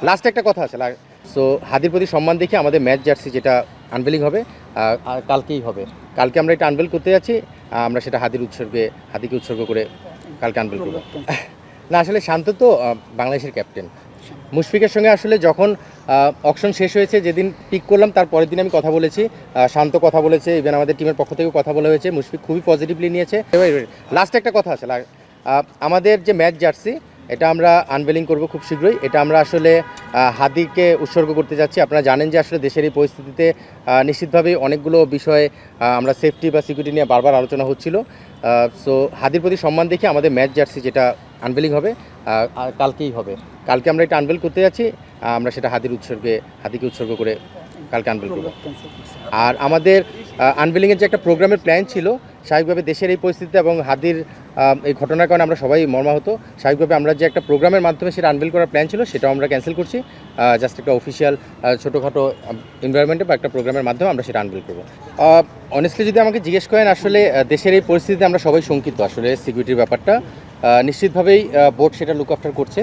Last একটা কথা আছে। সো হাদির প্রতি সম্মান দেখে আমাদের ম্যাচ জার্সি যেটা আনভেলিং হবে কালকেই হবে। কালকে আমরা এটা আনভেল করতে যাচ্ছি। আমরা সেটা হাদিকে উৎসর্গ করে কালকে আনভেল করব। না আসলে শান্ত তো বাংলাদেশের ক্যাপ্টেন। মুশফিকের সঙ্গে আসলে যখন অকশন শেষ হয়েছে, যেদিন পিক করলাম তার পরের দিন আমি কথা বলেছি, শান্ত কথা বলেছে, ইভেন আমাদের টিমের পক্ষ থেকেও কথা বলা হয়েছে। মুশফিক খুবই পজিটিভলি নিয়েছে। লাস্ট একটা কথা আছে, আমাদের যে ম্যাচ জার্সি এটা আমরা আনভেলিং করব খুব শীঘ্রই। এটা আমরা আসলে হাদিকে উৎসর্গ করতে যাচ্ছি। আপনারা জানেন যে আসলে দেশের এই পরিস্থিতিতে নিশ্চিতভাবেই অনেকগুলো বিষয়ে আমরা সেফটি বা সিকিউরিটি নিয়ে বারবার আলোচনা হচ্ছিল। সো হাদির প্রতি সম্মান দেখে আমাদের ম্যাচ জার্সি যেটা আনভেলিং হবে কালকেই হবে। কালকে আমরা এটা আনভেল করতে যাচ্ছি। আমরা সেটা হাদিকে উৎসর্গ করে কালকে আনভেল করব। আর আমাদের আনভেলিংয়ের যে একটা প্রোগ্রামের প্ল্যান ছিল, স্বাভাবিকভাবে দেশের এই পরিস্থিতিতে এবং হাদির এই ঘটনার কারণে আমরা সবাই মর্মাহত। স্বাভাবিকভাবে আমরা যে একটা প্রোগ্রামের মাধ্যমে সেটা আনভেল করার প্ল্যান ছিল সেটাও আমরা ক্যান্সেল করছি। জাস্ট একটা অফিসিয়াল ছোটোখাটো এনভায়রনমেন্টে বা একটা প্রোগ্রামের মাধ্যমে আমরা সেটা আনভেল করবো। অনেস্টলি যদি আমাকে জিজ্ঞেস করেন, আসলে দেশের এই পরিস্থিতিতে আমরা সবাই শঙ্কিত। আসলে সিকিউরিটির ব্যাপারটা নিশ্চিতভাবেই বোর্ড সেটা লুক আফটার করছে।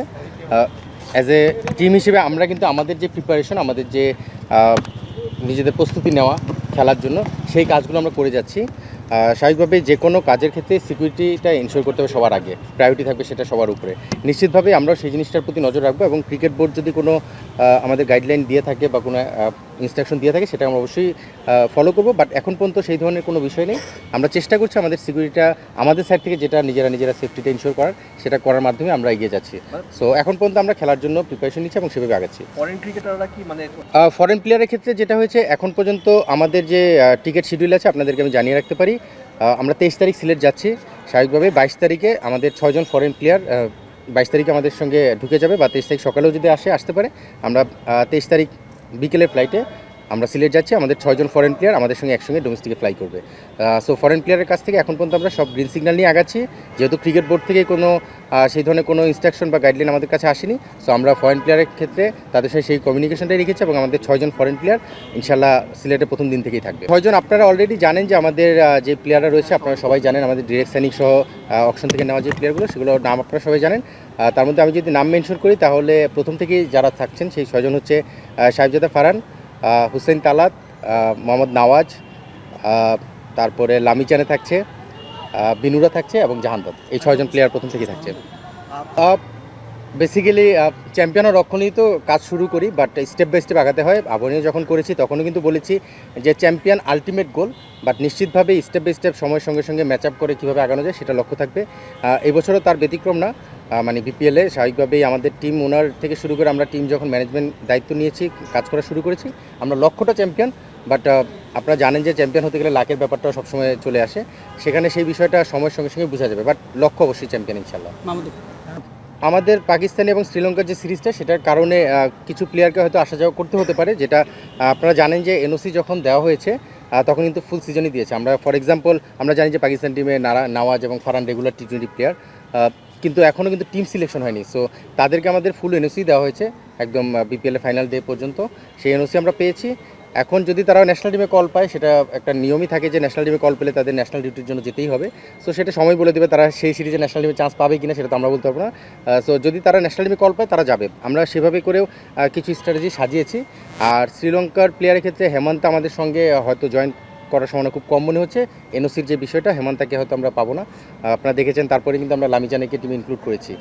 অ্যাজ এ টিম হিসেবে আমরা কিন্তু আমাদের যে প্রিপারেশন, আমাদের যে নিজেদের প্রস্তুতি নেওয়া খেলার জন্য, সেই কাজগুলো আমরা করে যাচ্ছি। স্বাভাবিকভাবে যে কোনো কাজের ক্ষেত্রে সিকিউরিটিটা এনশিওর করতে হবে সবার আগে, প্রায়োরিটি থাকবে সেটা সবার উপরে। নিশ্চিতভাবে আমরা সেই জিনিসটার প্রতি নজর রাখবো এবং ক্রিকেট বোর্ড যদি কোনো আমাদের গাইডলাইন দিয়ে থাকে বা কোনো ইনস্ট্রাকশন দিয়ে থাকে সেটা আমরা অবশ্যই ফলো করবো। বাট এখন পর্যন্ত সেই ধরনের কোনো বিষয় নেই। আমরা চেষ্টা করছি আমাদের সিকিউরিটিটা আমাদের সাইড থেকে যেটা নিজেরা সেফটিটা ইনশিওর করার, সেটা করার মাধ্যমে আমরা এগিয়ে যাচ্ছি। সো এখন পর্যন্ত আমরা খেলার জন্য প্রিপারেশন নিচ্ছি এবং সেভাবে আগাচ্ছি। ফরেন ক্রিকেটাররা কি ফরেন প্লেয়ারের ক্ষেত্রে যেটা হয়েছে, এখন পর্যন্ত আমাদের যে টিকিট শিডিউল আছে আপনাদেরকে আমি জানিয়ে রাখতে পারি। আমরা 23 তারিখ সিলেট যাচ্ছি। স্বাভাবিকভাবে 22 তারিখে আমাদের 6 জন ফরেন প্লেয়ার 22 তারিখে আমাদের সঙ্গে ঢুকে যাবে, বা 23 তারিখ সকালেও যদি আসতে পারে। আমরা 23 তারিখ বিকেলের ফ্লাইটে আমরা সিলেট যাচ্ছি। আমাদের 6 জন ফরেন প্লেয়ার আমাদের সঙ্গে একসঙ্গে ডোমেস্টিকে ফ্লাই করবে। সো ফরেন প্লেয়ারের কাছ থেকে এখন পর্যন্ত আমরা সব গ্রিন সিগন্যাল নিয়ে আগাচ্ছি। যেহেতু ক্রিকেট বোর্ড থেকে কোনো সেই ধরনের কোনো ইনস্ট্রাকশন বা গাইডলাইন আমাদের কাছে আসেনি, সো আমরা ফরেন প্লেয়ারের ক্ষেত্রে তাদের সাথে সেই কমিউনিকেশনটাই রেখেছি এবং আমাদের 6 জন ফরেন প্লেয়ার ইনশাল্লাহ সিলেটে প্রথম দিন থেকেই থাকবে। 6 জন আপনারা অলরেডি জানেন যে আমাদের যে প্লেয়াররা রয়েছে, আপনারা সবাই জানেন আমাদের ডিরেক্ট সাইনিং সহ অকশন থেকে নেওয়া যে প্লেয়ারগুলো, সেগুলোর নাম আপনারা সবাই জানেন। তার মধ্যে আমি যদি নাম মেনশন করি তাহলে প্রথম থেকেই যারা থাকছেন সেই 6 জন হচ্ছে সাহেবজাদা ফারহান, হুসেন তালাত, মোহাম্মদ নওয়াজ, তারপরে লামিচানে থাকছে, বিনুরা থাকছে এবং জাহানদাদ। এই 6 জন প্লেয়ার প্রথম থেকেই থাকছে। বেসিক্যালি চ্যাম্পিয়ন ও রক্ষণেই তো কাজ শুরু করি, বাট স্টেপ বাই স্টেপ আগাতে হয়। আবহাওয়া যখন করেছি তখনও কিন্তু বলেছি যে চ্যাম্পিয়ন আলটিমেট গোল, বাট নিশ্চিতভাবে স্টেপ বাই স্টেপ সময়ের সঙ্গে সঙ্গে ম্যাচ আপ করে কীভাবে আগানো যায় সেটা লক্ষ্য থাকবে। এই বছরও তার ব্যতিক্রম না। মানে বিপিএলে স্বাভাবিকভাবেই আমাদের টিম ওনার থেকে শুরু করে আমরা টিম যখন ম্যানেজমেন্ট দায়িত্ব নিয়েছি, কাজ করা শুরু করেছি, আমরা লক্ষ্যটা চ্যাম্পিয়ন। বাট আপনারা জানেন যে চ্যাম্পিয়ন হতে গেলে লাকের ব্যাপারটাও সবসময় চলে আসে, সেখানে সেই বিষয়টা সময়ের সঙ্গে সঙ্গে বোঝা যাবে। বাট লক্ষ্য অবশ্যই চ্যাম্পিয়ন ইনশাল্লাহ। আমাদের পাকিস্তানি এবং শ্রীলঙ্কার যে সিরিজটা, সেটার কারণে কিছু প্লেয়ারকে হয়তো আসা যাওয়া করতে হতে পারে। যেটা আপনারা জানেন যে এনওসি যখন দেওয়া হয়েছে তখন কিন্তু ফুল সিজনই দিয়েছে। আমরা ফর এক্সাম্পল আমরা জানি যে পাকিস্তান টিমে নওয়াজ এবং ফারহান রেগুলার টি20 প্লেয়ার, কিন্তু এখনও কিন্তু টিম সিলেকশন হয়নি। সো তাদেরকে আমাদের ফুল এনওসি দেওয়া হয়েছে একদম বিপিএলের ফাইনাল ডে পর্যন্ত। সেই এনওসি আমরা পেয়েছি। এখন যদি তারা ন্যাশনাল টিমে কল পায়, সেটা একটা নিয়মই থাকে যে ন্যাশনাল টিমে কল পেলে তাদের ন্যাশনাল ডিউটির জন্য যেতেই হবে। সো সেটা সময় বলে দেবে তারা সেই সিরিজে ন্যাশনাল টিমে চান্স পাবে কিনা, সেটা তো আমরা বলতে পারবো না। সো যদি তারা ন্যাশনাল টিমে কল পায় তারা যাবে। আমরা সেভাবে করেও কিছু স্ট্র্যাটেজি সাজিয়েছি। আর শ্রীলঙ্কার প্লেয়ারের ক্ষেত্রে হেমন্ত আমাদের সঙ্গে হয়তো জয়েন করার সম্ভাবনা খুব কম মনে হচ্ছে। এনওসির যে বিষয়টা, হেমন্তাকে হয়তো আমরা পাবো না। আপনারা দেখেছেন তারপরে কিন্তু আমরা লামিজানেকে টিমে ইনক্লুড করেছি।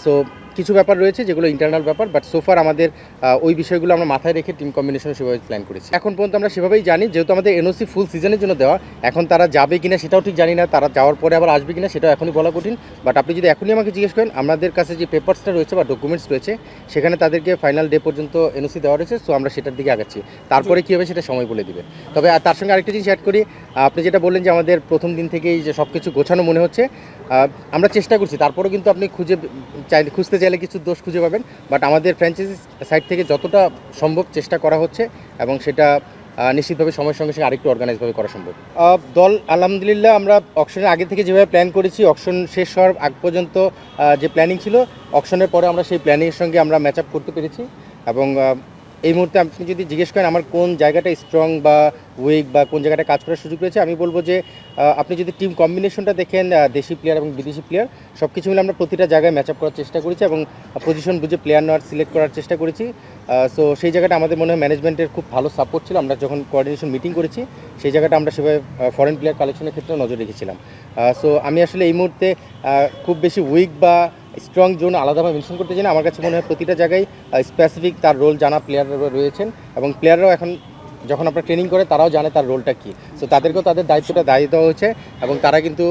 সো কিছু ব্যাপার রয়েছে যেগুলো ইন্টারনাল ব্যাপার, বাট সোফার আমাদের ওই বিষয়গুলো আমরা মাথায় রেখে টিম কম্বিনেশন সেভাবে প্ল্যান করেছি। এখন পর্যন্ত আমরা সেভাবেই জানি, যেহেতু আমাদের এনওসি ফুল সিজনের জন্য দেওয়া। এখন তারা যাবে কিনা সেটাও ঠিক জানি না, তারা যাওয়ার পরে আবার আসবে কিনা সেটাও এখনই বলা কঠিন। বাট আপনি যদি এখনই আমাকে জিজ্ঞেস করেন, আমাদের কাছে যে পেপারসটা রয়েছে বা ডকুমেন্টস রয়েছে, সেখানে তাদেরকে ফাইনাল ডে পর্যন্ত এনওসি দেওয়া রয়েছে। সো আমরা সেটার দিকে আগাচ্ছি। তারপরে কী হবে সেটা সময় বলে দিবে। তবে তার সঙ্গে আরেকটা জিনিস অ্যাড করি, আপনি যেটা বললেন যে আমাদের প্রথম দিন থেকেই যে সব কিছু গোছানো মনে হচ্ছে, আমরা চেষ্টা করছি। তারপরেও কিন্তু আপনি খুঁজতে চাইলে কিছু দোষ খুঁজে পাবেন। বাট আমাদের ফ্র্যাঞ্চাইজি সাইড থেকে যতটা সম্ভব চেষ্টা করা হচ্ছে এবং সেটা নিশ্চিতভাবে সময়ের সঙ্গে সঙ্গে আরেকটু অর্গানাইজভাবে করা সম্ভব। দল আলহামদুলিল্লাহ আমরা অকশনের আগে থেকে যেভাবে প্ল্যান করেছি, অকশন শেষ হওয়ার আগ পর্যন্ত যে প্ল্যানিং ছিল, অকশনের পরে আমরা সেই প্ল্যানিংয়ের সঙ্গে আমরা ম্যাচ আপ করতে পেরেছি এবং এই মুহূর্তে আপনি যদি জিজ্ঞেস করেন আমার কোন জায়গাটা স্ট্রং বা উইক বা কোন জায়গাটা কাজ করার সুযোগ রয়েছে, আমি বলবো যে আপনি যদি টিম কম্বিনেশনটা দেখেন, দেশি প্লেয়ার এবং বিদেশি প্লেয়ার সব কিছু মিলে আমরা প্রতিটা জায়গায় ম্যাচ আপ করার চেষ্টা করেছি এবং পজিশন বুঝে প্লেয়ার নেওয়ার সিলেক্ট করার চেষ্টা করেছি। সো সেই জায়গাটা আমাদের মনে হয় ম্যানেজমেন্টের খুব ভালো সাপোর্ট ছিল। আমরা যখন কোঅর্ডিনেশন মিটিং করেছি সেই জায়গাটা আমরা সেভাবে ফরেন প্লেয়ার কালেকশনের ক্ষেত্রেও নজর রেখেছিলাম। সো আমি আসলে এই মুহূর্তে খুব বেশি উইক বা স্ট্রং জোন আলাদাভাবে মেনশন করতে চাই না। আমার কাছে মনে হয় প্রতিটা জায়গায় স্পেসিফিক তার রোল জানা প্লেয়াররা রয়েছেন এবং প্লেয়াররাও এখন যখন আপনারা ট্রেনিং করে তারাও জানে তার রোলটা কী। সো তাদেরকেও তাদের দায়িত্বটা দায়িত্ব দেওয়া হয়েছে এবং তারা কিন্তু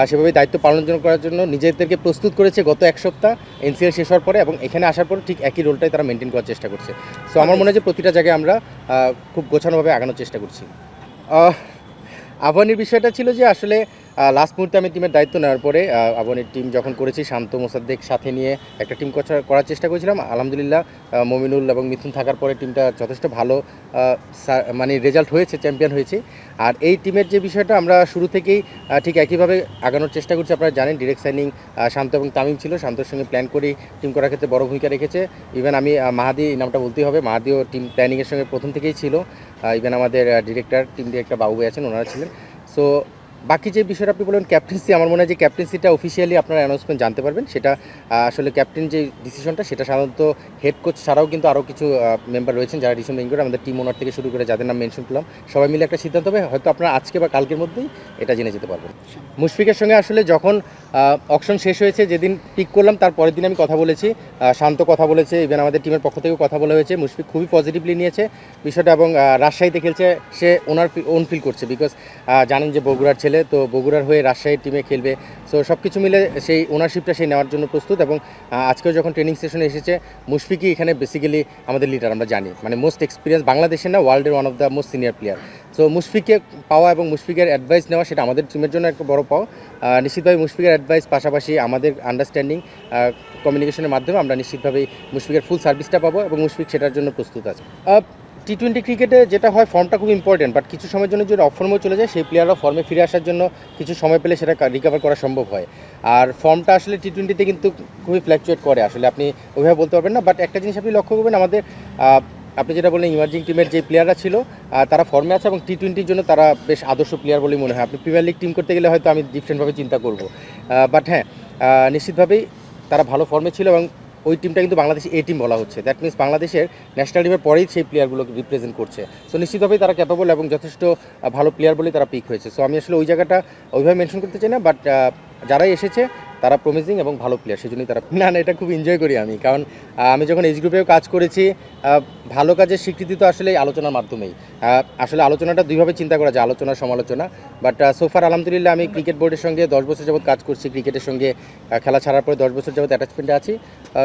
সেভাবেই দায়িত্ব পালন করার জন্য নিজেদেরকে প্রস্তুত করেছে গত এক সপ্তাহ এনসিএল শেষ হওয়ার পরে, এবং এখানে আসার পর ঠিক একই রোলটাই তারা মেনটেন করার চেষ্টা করছে। সো আমার মনে হয় যে প্রতিটা জায়গায় আমরা খুব গোছানোভাবে আগানোর চেষ্টা করছি। আবাহনীর বিষয়টা ছিল যে আসলে লাস্ট মুহূর্তে আমি টিমের দায়িত্ব নেওয়ার পরে আবাহনীর টিম যখন করেছি শান্ত মোসাদ্দেক সাথে নিয়ে একটা টিম করার চেষ্টা করেছিলাম। আলহামদুলিল্লাহ মমিনুল এবং মিথুন থাকার পরে টিমটা যথেষ্ট ভালো মানে রেজাল্ট হয়েছে, চ্যাম্পিয়ন হয়েছে। আর এই টিমের যে বিষয়টা আমরা শুরু থেকেই ঠিক একইভাবে আগানোর চেষ্টা করছি। আপনারা জানেন ডিরেক্ট সাইনিং শান্ত এবং তামিম ছিল, শান্তর সঙ্গে প্ল্যান করি টিম করার ক্ষেত্রে বড় ভূমিকা রেখেছে। ইভেন আমি মাহাদি নামটা বলতেই হবে, মাহাদিও টিম প্ল্যানিংয়ের সঙ্গে প্রথম থেকেই ছিল। ইভেন আমাদের টিম ডিরেক্টর বাবু আছেন, ওনারা ছিলেন। সো বাকি যে বিষয়টা আপনি বললেন ক্যাপ্টেন্সি, আমার মনে হয় যে ক্যাপ্টেন্সিটা অফিসিয়ালি আপনারা অ্যানাউন্সমেন্ট জানতে পারবেন। সেটা আসলে ক্যাপ্টেন যে ডিসিশনটা সেটা সাধারণত হেড কোচ ছাড়াও কিন্তু আরও কিছু মেম্বার রয়েছেন যারা ডিসিশন মেকিং করে, আমাদের টিম ওনার থেকে শুরু করে যাদের নাম মেনশন করলাম সবাই মিলে একটা সিদ্ধান্ত হবে। হয়তো আপনারা আজকে বা কালকের মধ্যেই এটা জেনে যেতে পারবেন। মুশফিকের সঙ্গে আসলে যখন অকশন শেষ হয়েছে, যেদিন পিক করলাম তার পরের দিন আমি কথা বলেছি, শান্ত কথা বলেছে, ইভেন আমাদের টিমের পক্ষ থেকেও কথা বলা হয়েছে। মুশফিক খুবই পজিটিভলি নিয়েছে বিষয়টা এবং রাজশাহীতে খেলছে, সে ওনার ওন ফিল করছে। বিকজ জানেন যে বগুড়ার ছেলে, তো বগুড়ার হয়ে রাজশাহীর টিমে খেলবে। সো সব কিছু মিলে সেই ওনারশিপটা সেই নেওয়ার জন্য প্রস্তুত। এবং আজকেও যখন ট্রেনিং সেশনে এসেছে, মুশফিকই এখানে বেসিক্যালি আমাদের লিডার, আমরা জানি মানে মোস্ট এক্সপিরিয়েন্স বাংলাদেশের না ওয়ার্ল্ডের one of the most senior player. So মুশফিককে পাওয়া এবং মুশফিকের অ্যাডভাইস নেওয়া সেটা আমাদের টিমের জন্য একটা বড় পাওয়া। নিশ্চিতভাবে মুশফিকের অ্যাডভাইস পাশাপাশি আমাদের আন্ডারস্ট্যান্ডিং কমিউনিকেশনের মাধ্যমে আমরা নিশ্চিতভাবেই মুশফিকের ফুল সার্ভিসটা পাবো এবং মুশফিক সেটার জন্য প্রস্তুত আছে। টি-20 ক্রিকেটে যেটা হয়, ফর্মটা খুব ইম্পর্টেন্ট, বাট কিছু সময়ের জন্য যদি অফ ফর্মেও চলে যায় সেই প্লেয়াররা ফর্মে ফিরে আসার জন্য কিছু সময় পেলে সেটা রিকভার করা সম্ভব হয়। আর ফর্মটা আসলে টি-20তে কিন্তু খুবই ফ্ল্যাকচুয়েট করে, আসলে আপনি ওইভাবে বলতে পারবেন না। বাট একটা জিনিস আপনি লক্ষ্য করবেন, আমাদের আপনি যেটা বললেন ইমার্জিং টিমের যে প্লেয়াররা ছিল তারা ফর্মে আছে এবং টি-20-র জন্য তারা বেশ আদর্শ প্লেয়ার বলেই মনে হয়। আপনি প্রিমিয়ার লিগ টিম করতে গেলে হয়তো আমি ডিফারেন্টভাবে চিন্তা করব, বাট হ্যাঁ নিশ্চিতভাবেই তারা ভালো ফর্মে ছিল এবং ওই টিমটা কিন্তু বাংলাদেশ এ টিম বলা হচ্ছে। দ্যাট মিনস বাংলাদেশের ন্যাশনাল টিমের পরেই সেই প্লেয়ারগুলোকে রিপ্রেজেন্ট করছে। সো নিশ্চিতভাবেই তারা ক্যাপাবল এবং যথেষ্ট ভালো প্লেয়ার বলেই তারা পিক হয়েছে। সো আমি আসলে ওই জায়গাটা ওইভাবে মেনশন করতে চাই না, বাট যারাই এসেছে তারা প্রমিজিং এবং ভালো প্লেয়ার, সেই জন্যই তারা না এটা খুব এনজয় করি আমি। কারণ আমি যখন এজ গ্রুপেও কাজ করেছি, ভালো কাজের স্বীকৃতি তো আসলে এই আলোচনার মাধ্যমেই। আসলে আলোচনাটা দুইভাবে চিন্তা করা যায়, আলোচনা সমালোচনা। বাট সোফার আলহামদুলিল্লাহ আমি ক্রিকেট বোর্ডের সঙ্গে 10 বছর যাবত কাজ করছি, ক্রিকেটের সঙ্গে খেলা ছাড়ার পরে 10 বছর যাবত অ্যাটাচমেন্টে আছি।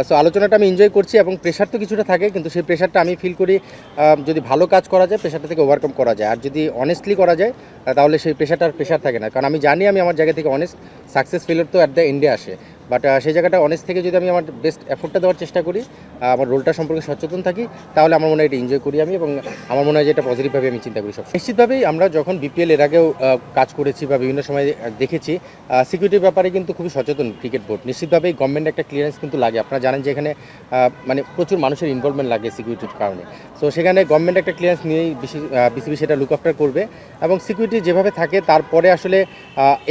সো আলোচনাটা আমি এনজয় করছি এবং প্রেশার তো কিছুটা থাকে, কিন্তু সেই প্রেশারটা আমি ফিল করি যদি ভালো কাজ করা যায় প্রেশারটা থেকে ওভারকাম করা যায়। আর যদি অনেস্টলি করা যায় তাহলে সেই প্রেশারটার প্রেশার থাকে না। কারণ আমি জানি আমি আমার জায়গা থেকে অনেস্ট, সাকসেস ফেলিওর তো অ্যাট দ্য এন্ডে আসে। বাট সেই জায়গাটা অনেস্ট থেকে যদি আমি আমার বেস্ট এফোর্টটা দেওয়ার চেষ্টা করি, আমার রোলটা সম্পর্কে সচেতন থাকি, তাহলে আমার মনে হয় এটা এনজয় করি আমি, এবং আমার মনে হয় যে এটা পজিটিভভাবে আমি চিন্তা করি সব। নিশ্চিতভাবেই আমরা যখন বিপিএল এর আগেও কাজ করেছি বা বিভিন্ন সময় দেখেছি, সিকিউরিটির ব্যাপারে কিন্তু খুবই সচেতন ক্রিকেট বোর্ড। নিশ্চিতভাবেই গভর্নমেন্ট একটা ক্লিয়ারেন্স কিন্তু লাগে। আপনারা জানেন যে এখানে মানে প্রচুর মানুষের ইনভলভমেন্ট লাগে সিকিউরিটির কারণে। সো সেখানে গভর্নমেন্ট একটা ক্লিয়ারেন্স নিয়েই বিসিবি সেটা লুক আফটার করবে এবং সিকিউরিটি যেভাবে থাকে তারপরে আসলে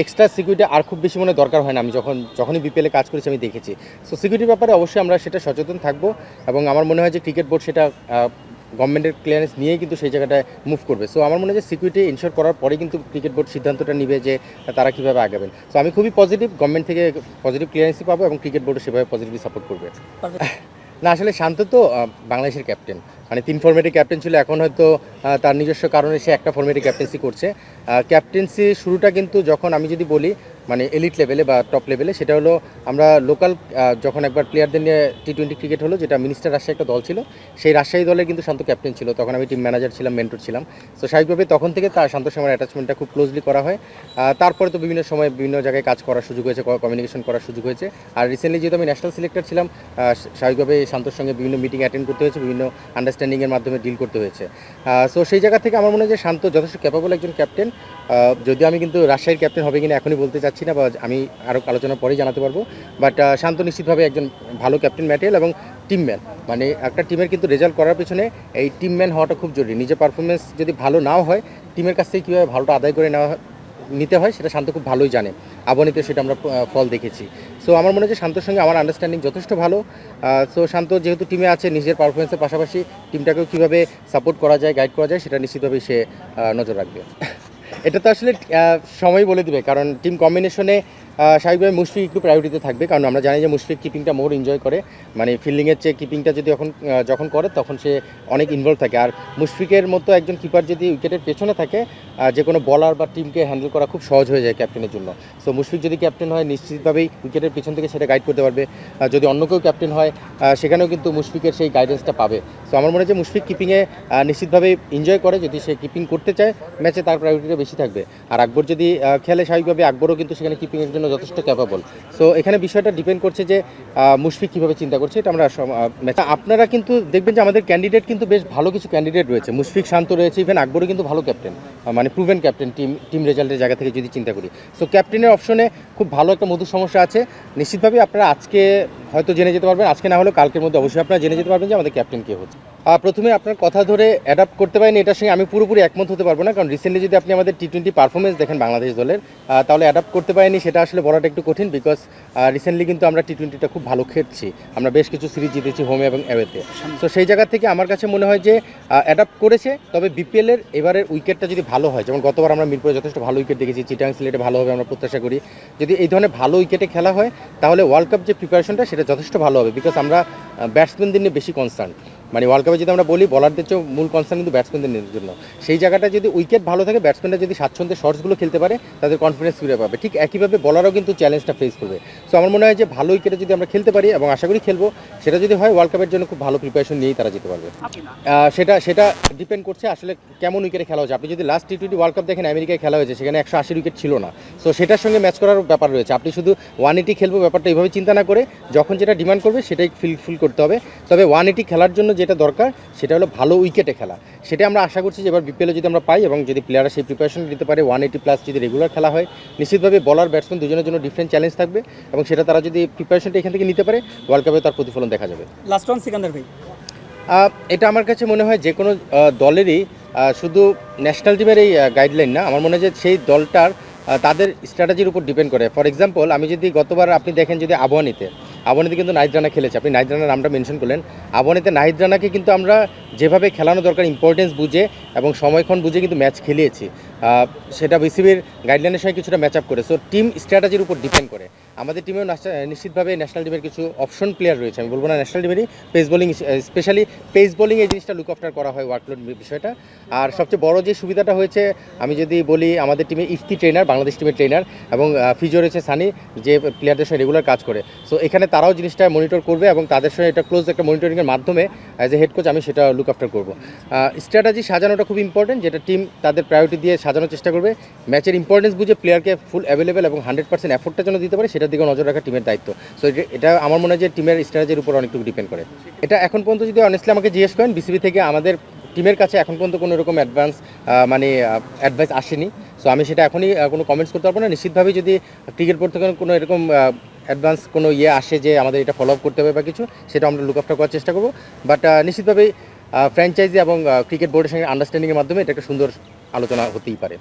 এক্সট্রা সিকিউরিটি আর খুব বেশি মনে দরকার হয় না। আমি যখনই বিপিএলে কাজ করেছি আমি দেখেছি। সো সিকিউরিটির ব্যাপারে অবশ্যই আমরা সেটা সচেতন থাকবো এবং আমার মনে হয় যে ক্রিকেট বোর্ড সেটা গভর্নমেন্টের ক্লিয়ারেন্স নিয়েই কিন্তু সেই জায়গাটায় মুভ করবে। সো আমার মনে হয় যে সিকিউরিটি ইনশোর করার পরেই কিন্তু ক্রিকেট বোর্ড সিদ্ধান্তটা নেবে যে তারা কীভাবে আগাবেন। সো আমি খুবই পজিটিভ, গভর্নমেন্ট থেকে পজিটিভ ক্লিয়ারেন্সই পাবো এবং ক্রিকেট বোর্ডও সেভাবে পজিটিভলি সাপোর্ট করবে। না আসলে শান্ত তো বাংলাদেশের ক্যাপ্টেন, মানে 3 ফর্মেটে ক্যাপ্টেন ছিল, এখন হয়তো তার নিজস্ব কারণে সে একটা ফর্মেটে ক্যাপ্টেন্সি করছে। ক্যাপ্টেন্সি শুরুটা কিন্তু যখন আমি যদি বলি মানে এলিট লেভেলে বা টপ লেভেলে, সেটা হলো আমরা লোকাল যখন একবার প্লেয়ারদের নিয়ে টি-20 ক্রিকেট হলো, যেটা মিনিস্টার রাজশাহী একটা দল ছিল, সেই রাজশাহী দলের কিন্তু শান্ত ক্যাপ্টেন ছিল। তখন আমি টিম ম্যানেজার ছিলাম, মেন্টর ছিলাম। সো স্বাভাবিকভাবে তখন থেকে তার শান্তর সঙ্গে অ্যাটাচমেন্টটা খুব ক্লোজলি করা হয়। তারপরে তো বিভিন্ন সময় বিভিন্ন জায়গায় কাজ করার সুযোগ হয়েছে, কমিউনিকেশন করার সুযোগ হয়েছে। আর রিসেন্টলি যেহেতু আমি ন্যাশনাল সিলেক্টর ছিলাম, স্বাভাবিকভাবে শান্তর সঙ্গে বিভিন্ন মিটিং অ্যাটেন্ড করতে হয়েছে, বিভিন্ন আন্ডারস্ট্যান্ডিং আন্ডারস্ট্যান্ডিংয়ের মাধ্যমে ডিল করতে হয়েছে। সো সেই জায়গা থেকে আমার মনে হয় যে শান্ত যথেষ্ট ক্যাপাবল একজন ক্যাপ্টেন। যদিও আমি কিন্তু রাজশাহীর ক্যাপ্টেন হবে কিনা এখনই বলতে চাচ্ছি না, বা আমি আরও আলোচনার পরেই জানাতে পারবো। বাট শান্ত নিশ্চিতভাবে একজন ভালো ক্যাপ্টেন ম্যাটেরিয়াল এবং টিমম্যান। মানে একটা টিমের কিন্তু রেজাল্ট করার পিছনে এই টিমম্যান হওয়াটা খুব জরুরি। নিজের পারফরমেন্স যদি ভালো নাও হয়, টিমের কাছ থেকে কীভাবে ভালোটা আদায় করে নিতে হয় সেটা শান্ত খুব ভালোই জানে। আবনীতে সেটা আমরা ফল দেখেছি। সো আমার মনে হয় যে শান্তর সঙ্গে আমার আন্ডারস্ট্যান্ডিং যথেষ্ট ভালো। সো শান্ত যেহেতু টিমে আছে, নিজের পারফরমেন্সের পাশাপাশি টিমটাকেও কীভাবে সাপোর্ট করা যায়, গাইড করা যায়, সেটা নিশ্চিতভাবেই সে নজর রাখবে। এটা তো আসলে সময় বলে দিবে, কারণ টিম কম্বিনেশনে স্বাভাবিকভাবে মুশফিক একটু প্রায়োরিটিতে থাকবে, কারণ আমরা জানি যে মুশফিক কিপিংটা মোর এনজয় করে। মানে ফিল্ডিংয়ের চেয়ে কিপিংটা যদি যখন করে তখন সে অনেক ইনভলভ থাকে। আর মুশফিকের মতো একজন কিপার যদি উইকেটের পেছনে থাকে, যে কোনো বলার বা টিমকে হ্যান্ডেল করা খুব সহজ হয়ে যায় ক্যাপ্টেনের জন্য। সো মুশফিক যদি ক্যাপ্টেন হয়, নিশ্চিতভাবেই উইকেটের পেছন থেকে সেটা গাইড করতে পারবে। যদি অন্য কেউ ক্যাপ্টেন হয়, সেখানেও কিন্তু মুশফিকের সেই গাইডেন্সটা পাবে। সো আমার মনে হয় যে মুশফিক কিপিংয়ে নিশ্চিতভাবেই এনজয় করে। যদি সে কিপিং করতে চায় ম্যাচে, তার প্রায়োরিটিটা বেশি থাকবে। আর আকবর যদি খেলে, স্বাভাবিকভাবে আকবরও কিন্তু সেখানে কিপিংয়ের জন্য যথেষ্ট ক্যাপাবল। সো এখানে বিষয়টা ডিপেন্ড করছে যে মুশফিক কীভাবে চিন্তা করছে, এটা আমরা ম্যাচে আপনারা কিন্তু দেখবেন যে আমাদের ক্যান্ডিডেট কিন্তু বেশ ভালো কিছু ক্যান্ডিডেট রয়েছে। মুশফিক, শান্ত রয়েছে, ইভেন আকবরও কিন্তু ভালো ক্যাপ্টেন, মানে প্রুভেন ক্যাপ্টেন টিম রেজাল্টের জায়গা থেকে যদি চিন্তা করি। সো ক্যাপ্টেনের অপশনে খুব ভালো একটা মধুর সমস্যা আছে। নিশ্চিতভাবেই আপনারা আজকে হয়তো জেনে যেতে পারবেন, আজকে না হলেও কালকের মধ্যে অবশ্যই আপনারা জেনে যেতে পারবেন যে আমাদের ক্যাপ্টেন কে হচ্ছে। প্রথমে আপনার কথা ধরে অ্যাডাপ্ট করতে পারেন, এটার সঙ্গে আমি পুরোপুরি একমত হতে পারবো না, কারণ রিসেন্টলি যদি আপনি আমাদের টি20 পারফরমেন্স দেখেন বাংলাদেশ দলের, তাহলে অ্যাডাপ্ট করতে পারেনি সেটা আসলে বলাটা একটু কঠিন। বিকজ রিসেন্টলি কিন্তু আমরা টি20টা খুব ভালো খেলছি, আমরা বেশ কিছু সিরিজ জিতেছি হোমে এবং অ্যাওয়েতে। তো সেই জায়গা থেকে আমার কাছে মনে হয় যে অ্যাডাপ্ট করেছে। তবে বিপিএলের এবারের উইকেটটা যদি ভালো হয়, যেমন গতবার আমরা মিরপুরে যথেষ্ট ভালো উইকেট দেখেছি, চিটাগাং সিলেটে ভালো হবে আমরা প্রত্যাশা করি। যদি এই ধরনের ভালো উইকেটে খেলা হয়, তাহলে ওয়ার্ল্ড কাপ যে প্রিপারেশনটা সেটা যথেষ্ট ভালো হবে। বিকজ আমরা ব্যাটসম্যানদের নিয়ে বেশি কনসার্ন। মানে ওয়ার্ল্ড কাপে যদি আমরা বলি, বলারদের চেয়েও মূল কনসার্ন কিন্তু ব্যাটসম্যানদের জন্য। সেই জায়গাটা যদি উইকেট ভালো থাকে, ব্যাটসম্যানরা যদি স্বাচ্ছন্দ্যে শর্টসগুলো খেলতে পারে, তাদের কনফিডেন্স ফিরে পাবে। ঠিক একইভাবে বলারও কিন্তু চ্যালেঞ্জটা ফেস করবে। সো আমার মনে হয় যে ভালো উইকেটে যদি আমরা খেলতে পারি, এবং আশা করি খেলবো, সেটা যদি হয় ওয়ার্ল্ড কাপের জন্য খুব ভালো প্রিপারেশন নিয়েই তারা যেতে পারবে। সেটা ডিপেন্ড করছে আসলে কেমন উইকেটে খেলা হচ্ছে। আপনি যদি লাস্ট টি20 ওয়ার্ল্ড কাপ দেখেন, আমেরিকায় খেলা হয়েছে, সেখানে 180 উইকেট ছিল না। সো সেটার সঙ্গে ম্যাচ করার ব্যাপার রয়েছে। আপনি শুধু 180 খেলবো ব্যাপারটা এইভাবে চিন্তা না করে, যখন যেটা ডিমান্ড করবে সেটাই ফুল করতে হবে। তবে 180 খেলার জন্য যেটা দরকার সেটা হলো ভালো উইকেটে খেলা। সেটা আমরা আশা করছি যে এবার বিপিএলে যদি আমরা পাই, এবং যদি প্লেয়াররা সেই প্রিপারেশন দিতে পারে, 180+ যদি রেগুলার খেলা হয়, নিশ্চিতভাবে বলার ব্যাটসম্যান দুজনের জন্য ডিফারেন্ট চ্যালেঞ্জ থাকবে, এবং সেটা তারা যদি প্রিপারেশনটা এখান থেকে নিতে পারে, ওয়ার্ল্ড কাপে তার প্রতিফলন দেখা যাবে। লাস্ট ওয়ান সিকান্দার ভাই, এটা আমার কাছে মনে হয় যে কোনো দলেরই, শুধু ন্যাশনাল টিমের এই গাইডলাইন না, আমার মনে হয় যে সেই দলটার তাদের স্ট্র্যাটেজির উপর ডিপেন্ড করে। ফর এক্সাম্পল, আমি যদি গতবার আপনি দেখেন, যদি আবহানিতে কিন্তু নাহিদ রানা খেলেছে, আপনি নাহিদ রানার নামটা মেনশন করলেন। আবহানিতে নাহিদ রানাকে কিন্তু আমরা যেভাবে খেলানো দরকার, ইম্পর্টেন্স বুঝে এবং সময়ক্ষণ বুঝে কিন্তু ম্যাচ খেলিয়েছি। সেটা বিসিবির গাইডলাইনের সঙ্গে কিছুটা ম্যাচ আপ করে। সো টিম স্ট্র্যাটেজির উপর ডিপেন্ড করে। আমাদের টিমেও নিশ্চিতভাবে ন্যাশনাল টিমের কিছু অপশন প্লেয়ার রয়েছে, আমি বলবো না ন্যাশনাল টিমেরই, pace bowling, specially pace bowling এই জিনিসটা লুক আফটার করা হয়, ওয়ার্কলোড বিষয়টা। আর সবচেয়ে বড় যে সুবিধাটা হয়েছে, আমি যদি বলি, আমাদের টিমে ইফতি ট্রেনার, বাংলাদেশ টিমের ট্রেনার, এবং ফিজিও রয়েছে সানি, যে প্লেয়ারদের সঙ্গে রেগুলার কাজ করে। সো এখানে তারাও জিনিসটা মনিটর করবে, এবং তাদের সঙ্গে এটা ক্লোজ একটা মনিটরিংয়ের মাধ্যমে অ্যাজ এ হেড কোচ আমি সেটা লুক আফটার করবো। স্ট্র্যাটেজি সাজানোটা খুব ইম্পর্টেন্ট, যেটা টিম তাদের প্রায়োরিটি দিয়ে সাজানোর চেষ্টা করবে। ম্যাচের ইম্পর্টেন্স বুঝে প্লেয়ারকে ফুল অ্যাভেলেবেল এবং 100% এফোর্টটা যেন দিতে পারে, সেটার দিকে নজর রাখা টিমের দায়িত্ব। সো এটা আমার মনে হয় যে টিমের স্ট্র্যাটেজির উপর অনেকটু ডিপেন্ড করে। এটা এখন পর্যন্ত যদি অনেস্টলি আমাকে জিজ্ঞেস করেন, বিসিবি থেকে আমাদের টিমের কাছে এখন পর্যন্ত কোনো এরকম অ্যাডভাইস আসেনি। সো আমি সেটা এখনই কোনো কমেন্টস করতে পারবো না। নিশ্চিতভাবেই যদি ক্রিকেট বোর্ড থেকে কোনো এরকম অ্যাডভান্স কোনো আসে যে আমাদের এটা ফলো আপ করতে হবে বা কিছু, সেটা আমরা লুক আফটার করার চেষ্টা করবো। বাট নিশ্চিতভাবেই ফ্র্যাঞ্চাইজি এবং ক্রিকেট বোর্ডের সঙ্গে আন্ডারস্ট্যান্ডিংয়ের মাধ্যমে এটা একটা সুন্দর আলোচনা হতেই পারে।